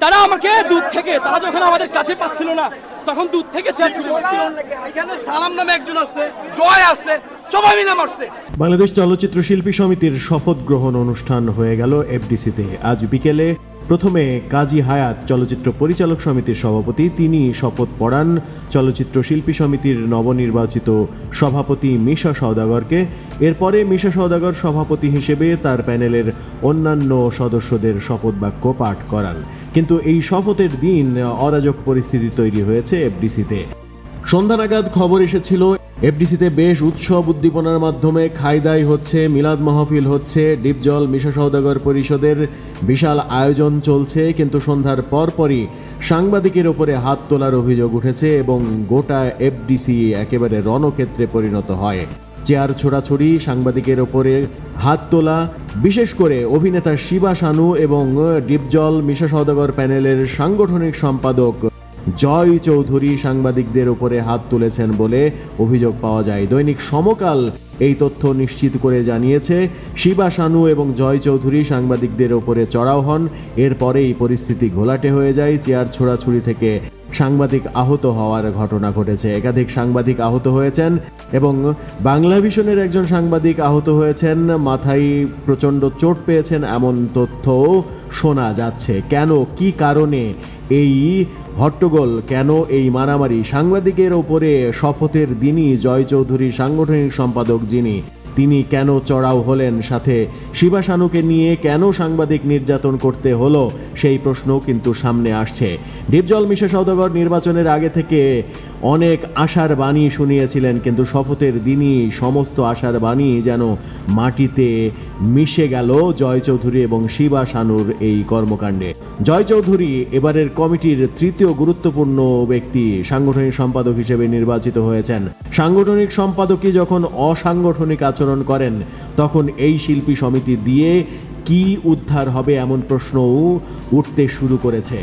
তারা আমাকে দূর থেকে, তারা যখন আমাদের কাছে পাচ্ছিল না তখন দূর থেকে এখানে সালাম নামে একজন আছে, জয় আছে, সবাই মিলে মারছে। বাংলাদেশ চলচ্চিত্র শিল্পী সমিতির শপথ গ্রহণ অনুষ্ঠান হয়ে গেল এফডিসিতে। আজ বিকেলে প্রথমে কাজী হায়াত চলচ্চিত্র পরিচালক সমিতির সভাপতি, তিনি শপথ পড়ান চলচ্চিত্র শিল্পী সমিতির নবনির্বাচিত সভাপতি মিশা সওদাগরকে। এরপরে মিশা সওদাগর সভাপতি হিসেবে তার প্যানেলের অন্যান্য সদস্যদের শপথ বাক্য পাঠ করান। কিন্তু এই শপথের দিন অরাজক পরিস্থিতি তৈরি হয়েছে এফডিসিতে। সন্ধ্যা নাগাদ খবর এসেছিল এফডিসিতে বেশ উৎসব উদ্দীপনার মাধ্যমে খাইদাই হচ্ছে, মিলাদ মাহফিল হচ্ছে, ডিপজল মিশা সওদাগর পরিষদের বিশাল আয়োজন চলছে। কিন্তু সন্ধ্যার পরপরই সাংবাদিকের ওপরে হাত তোলার অভিযোগ উঠেছে এবং গোটা এফডিসি একেবারে রণক্ষেত্রে পরিণত হয়। চেয়ার ছোড়াছড়ি, সাংবাদিকের ওপরে হাত তোলা, বিশেষ করে অভিনেতা শিবা শানু এবং ডিপজল মিশা সওদাগর প্যানেলের সাংগঠনিক সম্পাদক জয় চৌধুরী সাংবাদিকদের উপরে হাত তুলেছেন বলে অভিযোগ পাওয়া যায়। দৈনিক সমকাল এই তথ্য নিশ্চিত করে জানিয়েছে, শিবা শানু এবং জয় চৌধুরী সাংবাদিকদের উপরে চড়াও হন। এরপরেই পরিস্থিতি ঘোলাটে হয়ে যায়। চেয়ার ছোড়াছুড়ি থেকে সাংবাদিক আহত হওয়ার ঘটনা ঘটেছে। একাধিক সাংবাদিক আহত হয়েছেন এবং বাংলাভিশনের একজন সাংবাদিক আহত হয়েছেন, মাথায় প্রচণ্ড চোট পেয়েছেন, এমন তথ্যও শোনা যাচ্ছে। কেন, কি কারণে এই হট্টগোল, কেন এই মারামারি? সাংবাদিকের ওপরে শপথের দিনই জয় চৌধুরী সাংগঠনিক সম্পাদক যিনি, তিনি কেন চড়াও হলেন? সাথে শিবা শানুকে নিয়ে কেন সাংবাদিক নির্যাতন করতে হলো, সেই প্রশ্নও কিন্তু সামনে আসছে। ডিপজল মিশা সওদাগর নির্বাচনের আগে থেকে অনেক আশার বাণী শুনিয়েছিলেন, কিন্তু শপথের দিনই সমস্ত আশার বাণী যেন মাটিতে মিশে গেল জয় চৌধুরী এবং শিবা শানুর এই কর্মকাণ্ডে। জয় চৌধুরী এবারের কমিটির তৃতীয় গুরুত্বপূর্ণ ব্যক্তি, সাংগঠনিক সম্পাদক হিসেবে নির্বাচিত হয়েছেন। সাংগঠনিক সম্পাদকই যখন অসাংগঠনিক আচরণ করেন, তখন এই শিল্পী সমিতি দিয়ে কি উদ্ধার হবে এমন প্রশ্নও উঠতে শুরু করেছে।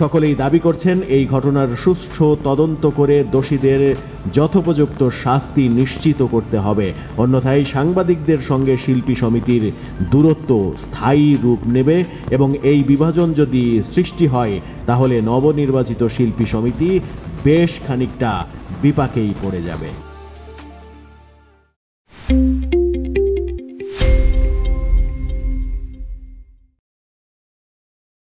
সকলেই দাবি করছেন এই ঘটনার সুষ্ঠু তদন্ত করে দোষীদের যথোপযুক্ত শাস্তি নিশ্চিত করতে হবে, অন্যথায় সাংবাদিকদের সঙ্গে শিল্পী সমিতির দূরত্ব স্থায়ী রূপ নেবে এবং এই বিভাজন যদি সৃষ্টি হয় তাহলে নবনির্বাচিত শিল্পী সমিতি বেশ খানিকটা বিপাকেই পড়ে যাবে।